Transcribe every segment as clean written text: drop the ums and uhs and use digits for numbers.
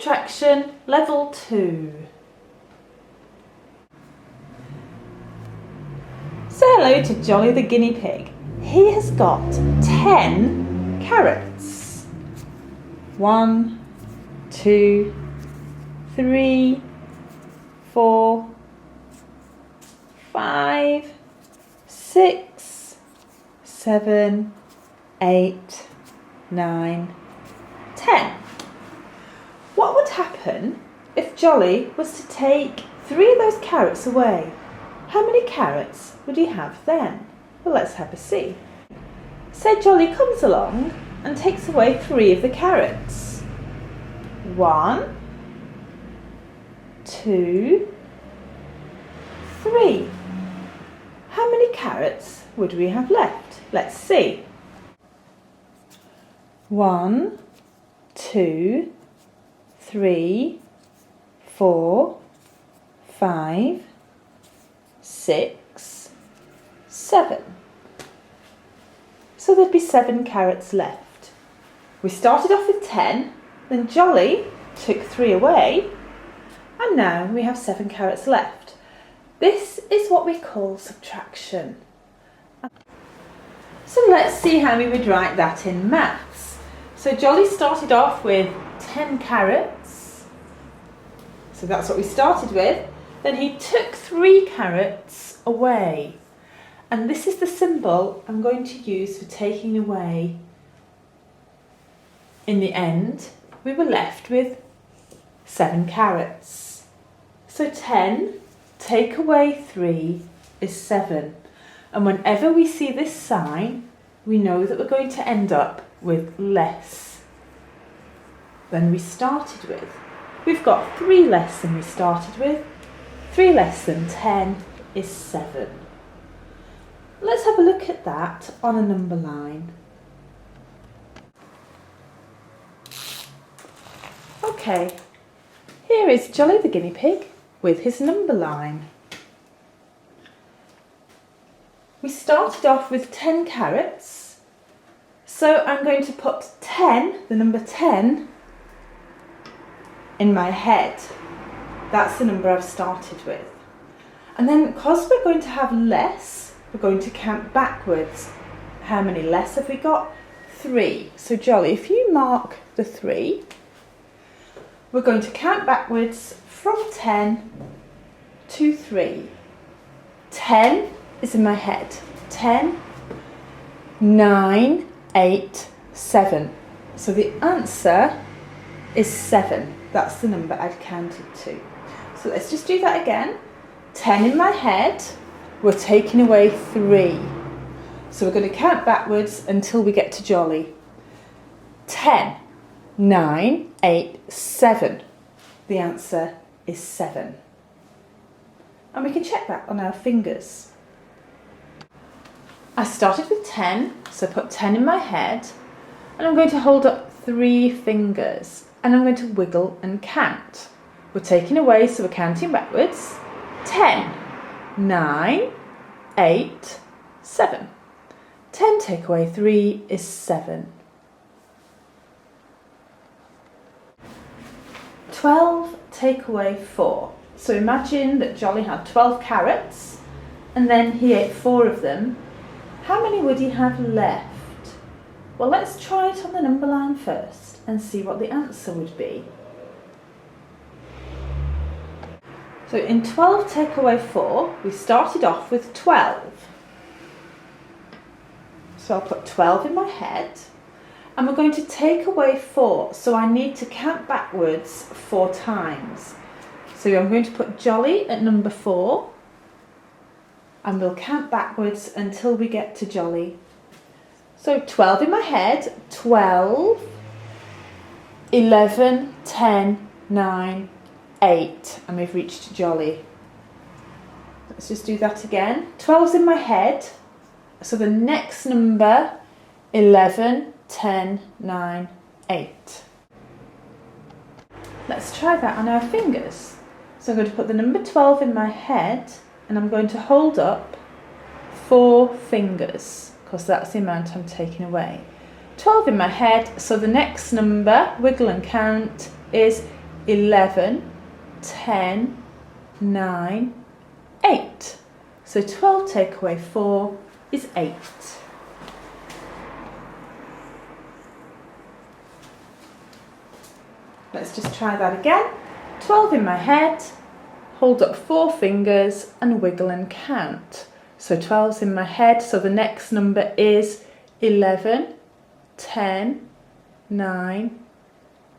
Subtraction Level 2. Say hello to Jolly the guinea pig. He has got 10 carrots. 1, 2, 3, 4, 5, 6, 7, 8, 9, 10. What would happen if Jolly was to take 3 of those carrots away? How many carrots would he have then? Well, let's have a see. Say Jolly comes along and takes away 3 of the carrots. 1, 2, 3. How many carrots would we have left? Let's see. 1, 2, 3, 4, 5, 6, 7. So there'd be 7 carrots left. We started off with 10, then Jolly took 3 away, and now we have 7 carrots left. This is what we call subtraction. So let's see how we would write that in maths. So Jolly started off with 10 carrots. So that's what we started with. Then he took 3 carrots away. And this is the symbol I'm going to use for taking away. In the end, we were left with 7 carrots. So 10 take away 3 is 7. And whenever we see this sign, we know that we're going to end up with less than we started with. We've got 3 less than we started with. 3 less than 10 is 7. Let's have a look at that on a number line. Okay, here is Jolly the guinea pig with his number line. We started off with 10 carrots, so I'm going to put 10, the number 10, in my head. That's the number I've started with. And then because we're going to have less, we're going to count backwards. How many less have we got? 3. So Jolly, if you mark the 3, we're going to count backwards from 10 to 3. 10 is in my head. 10, 9, 8, 7. So the answer is 7. That's the number I'd counted to. So let's just do that again. 10 in my head. We're taking away 3. So we're going to count backwards until we get to Jolly. 10, 9, 8, 7. The answer is 7. And we can check that on our fingers. I started with 10, so I put 10 in my head, and I'm going to hold up 3 fingers, and I'm going to wiggle and count. We're taking away, so we're counting backwards. 10, 9, 8, 7. 10 take away 3 is 7. 12 take away 4. So imagine that Jolly had 12 carrots and then he ate 4 of them. How many would he have left? Well, let's try it on the number line first and see what the answer would be. So in 12 take away 4, we started off with 12. So I'll put 12 in my head. And we're going to take away 4, so I need to count backwards 4 times. So I'm going to put Jolly at number 4, and we'll count backwards until we get to Jolly. So 12 in my head, 12, 11, 10, 9, 8, and we've reached Jolly. Let's just do that again. 12's in my head, so the next number, 11, 10, 9, 8. Let's try that on our fingers. So I'm going to put the number 12 in my head and I'm going to hold up 4 fingers because that's the amount I'm taking away. 12 in my head, so the next number, wiggle and count, is 11, 10, 9, 8. So 12 take away 4 is 8. Let's just try that again. 12 in my head, hold up 4 fingers and wiggle and count. So 12's in my head, so the next number is 11, 10, 9,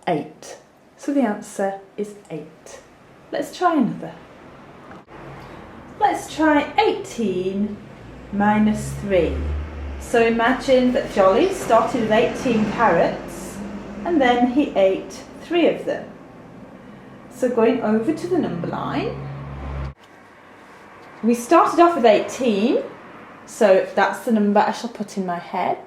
8. So the answer is 8. Let's try another. Let's try 18 minus 3. So imagine that Jolly started with 18 carrots and then he ate 3 of them. So going over to the number line, we started off with 18, so that's the number I shall put in my head.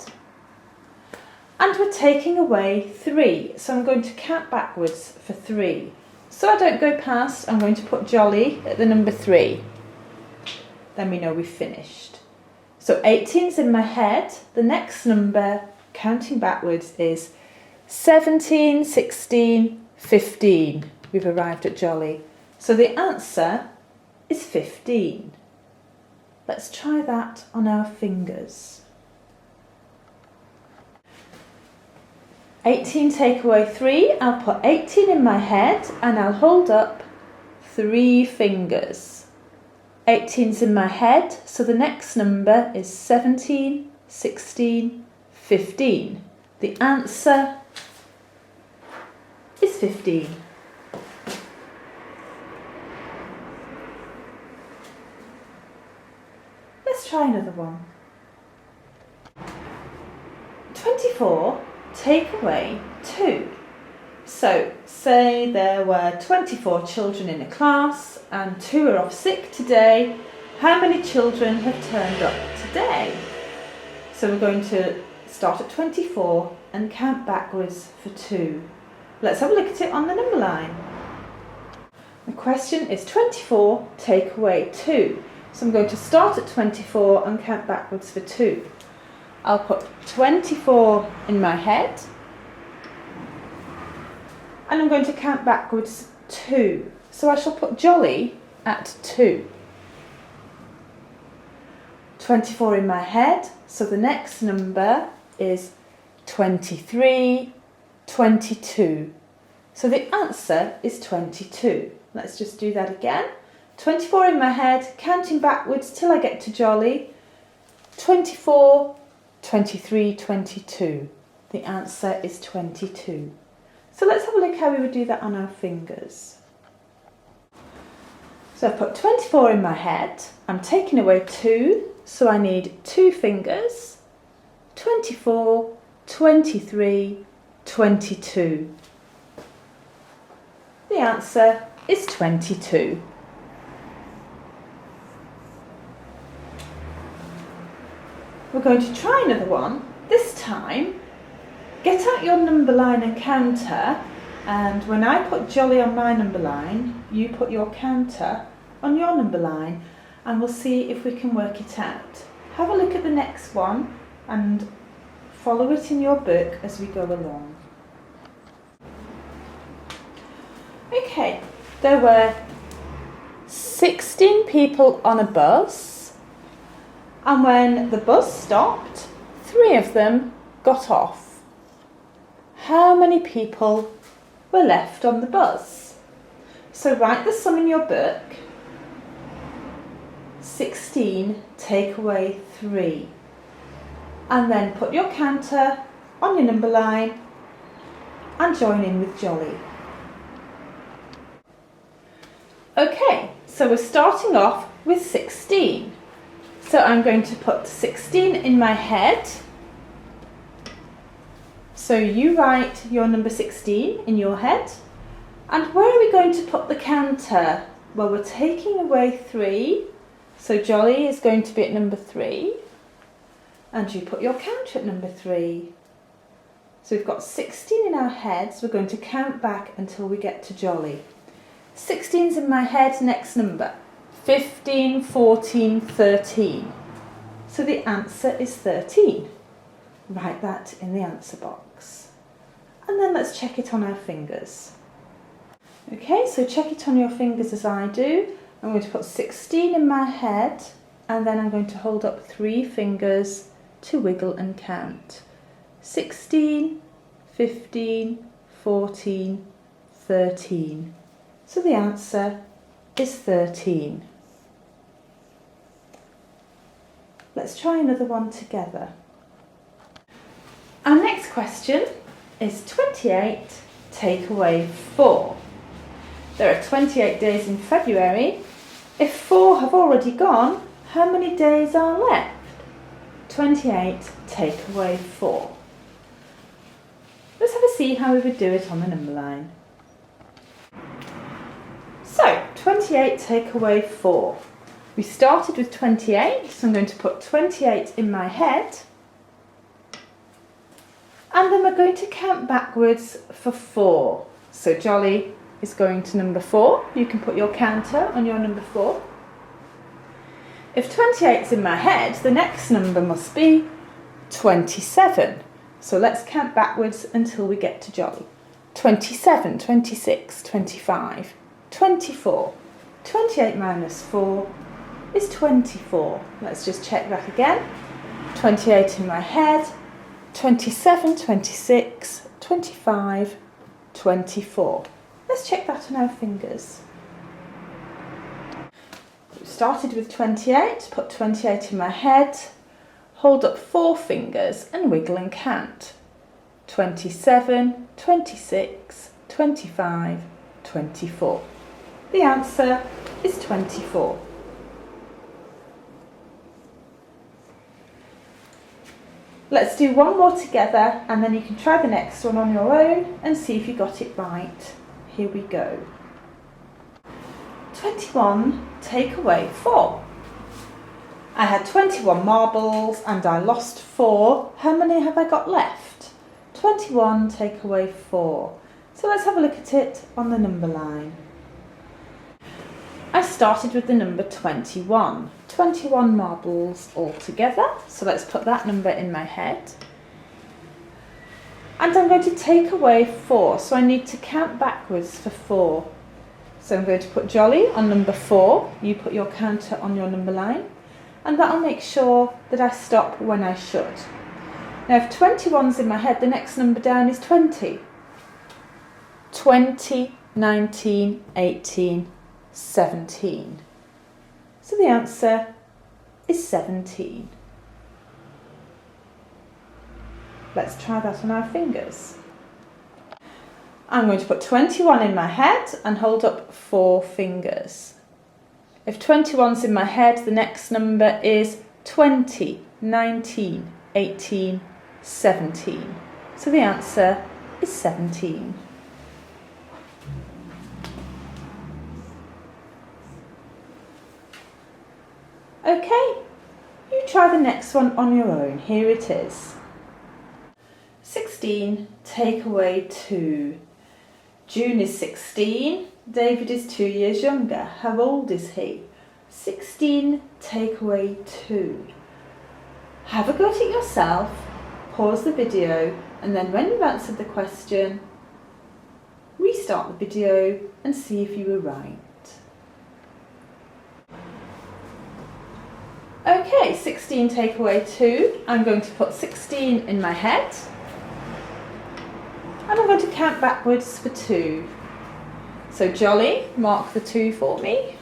And we're taking away 3, so I'm going to count backwards for 3. So I don't go past, I'm going to put Jolly at the number 3. Then we know we've finished. So 18's in my head, the next number, counting backwards, is 17, 16, 15. We've arrived at Jolly. So the answer is 15. Let's try that on our fingers. 18 take away 3, I'll put 18 in my head and I'll hold up 3 fingers. 18's in my head, so the next number is 17, 16, 15. The answer is 15. Let's try another one. 24 take away 2. So say there were 24 children in a class and 2 are off sick today. How many children have turned up today? So we're going to start at 24 and count backwards for 2. Let's have a look at it on the number line. The question is 24 take away 2. So I'm going to start at 24 and count backwards for 2. I'll put 24 in my head and I'm going to count backwards 2. So I shall put Jolly at 2. 24 in my head, so the next number is 23, 22. So the answer is 22. Let's just do that again. 24 in my head, counting backwards till I get to Jolly. 24, 23, 22. The answer is 22. So let's have a look how we would do that on our fingers. So I've put 24 in my head, I'm taking away 2, so I need 2 fingers. 24, 23, 22. The answer is 22. We're going to try another one. This time, get out your number line and counter, and when I put Jolly on my number line, you put your counter on your number line, and we'll see if we can work it out. Have a look at the next one and follow it in your book as we go along. Okay, there were 16 people on a bus, and when the bus stopped, 3 of them got off. How many people were left on the bus? So write the sum in your book. 16 take away 3. And then put your counter on your number line and join in with Jolly. Okay, so we're starting off with 16. So I'm going to put 16 in my head. So you write your number 16 in your head. And where are we going to put the counter? Well, we're taking away 3. So Jolly is going to be at number 3. And you put your counter at number 3. So we've got 16 in our heads. We're going to count back until we get to Jolly. 16's in my head, next number. 15, 14, 13. So the answer is 13. Write that in the answer box. And then let's check it on our fingers. Okay, so check it on your fingers as I do. I'm going to put 16 in my head, and then I'm going to hold up 3 fingers to wiggle and count. 16, 15, 14, 13. So the answer is 13. Let's try another one together. Our next question is 28 take away 4. There are 28 days in February. If 4 have already gone, how many days are left? 28 take away 4. Let's have a see how we would do it on the number line. So, 28 take away 4. We started with 28, so I'm going to put 28 in my head. And then we're going to count backwards for 4. So Jolly is going to number 4. You can put your counter on your number 4. If 28 is in my head, the next number must be 27. So let's count backwards until we get to Jolly. 27, 26, 25, 24. 28 minus 4 is 24. Let's just check that again. 28 in my head, 27, 26, 25, 24. Let's check that on our fingers. We started with 28, put 28 in my head, hold up 4 fingers and wiggle and count. 27, 26, 25, 24. The answer is 24. Let's do one more together and then you can try the next one on your own and see if you got it right. Here we go. 21 take away 4. I had 21 marbles and I lost 4. How many have I got left? 21 take away 4. So let's have a look at it on the number line. I started with the number 21. 21 marbles altogether. So let's put that number in my head. And I'm going to take away 4. So I need to count backwards for 4. So I'm going to put Jolly on number 4. You put your counter on your number line. And that'll make sure that I stop when I should. Now if 21's in my head, the next number down is 20. 20, 19, 18, 17. So the answer is 17. Let's try that on our fingers. I'm going to put 21 in my head and hold up 4 fingers. If 21's in my head, the next number is 20, 19, 18, 17. So the answer is 17. Okay, you try the next one on your own. Here it is. 16 take away 2. June is 16. David is 2 years younger. How old is he? 16 take away 2. Have a go at it yourself. Pause the video and then when you've answered the question, restart the video and see if you were right. Okay, 16 take away 2. I'm going to put 16 in my head. And I'm going to count backwards for 2. So Jolly, mark the 2 for me.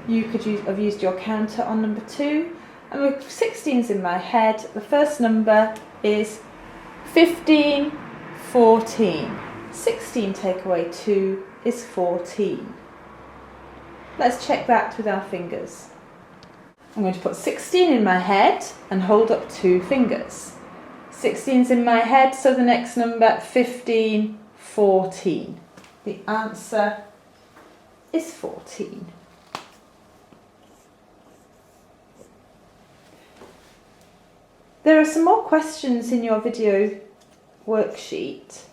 You could have used your counter on number 2. And with 16's in my head, the first number is 15, 14. 16 take away 2 is 14. Let's check that with our fingers. I'm going to put 16 in my head and hold up 2 fingers. 16's in my head, so the next number, 15, 14. The answer is 14. There are some more questions in your video worksheet.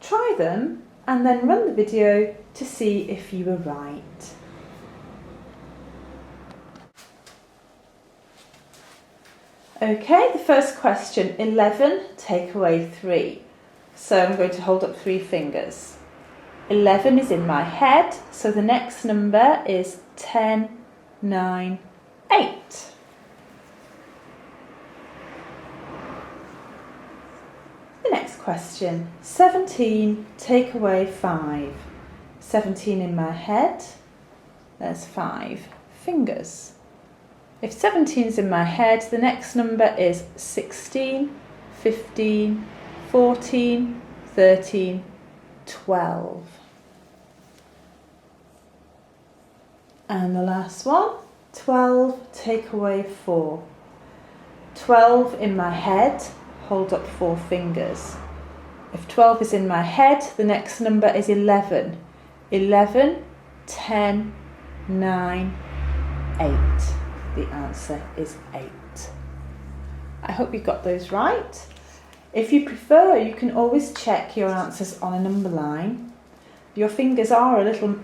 Try them and then run the video to see if you were right. Okay, the first question, 11 take away 3. So I'm going to hold up 3 fingers. 11 is in my head, so the next number is 10, 9, 8. The next question, 17, take away 5. 17 in my head, there's 5 fingers. If 17 is in my head, the next number is 16, 15, 14, 13, 12. And the last one, 12, take away 4. 12 in my head, hold up 4 fingers. If 12 is in my head, the next number is 11. 11, 10, 9, 8. The answer is 8. I hope you got those right. If you prefer, you can always check your answers on a number line. Your fingers are a little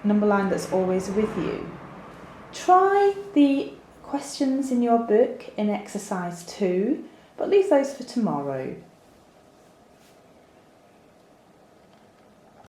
number line that's always with you. Try the questions in your book in exercise 2, but leave those for tomorrow.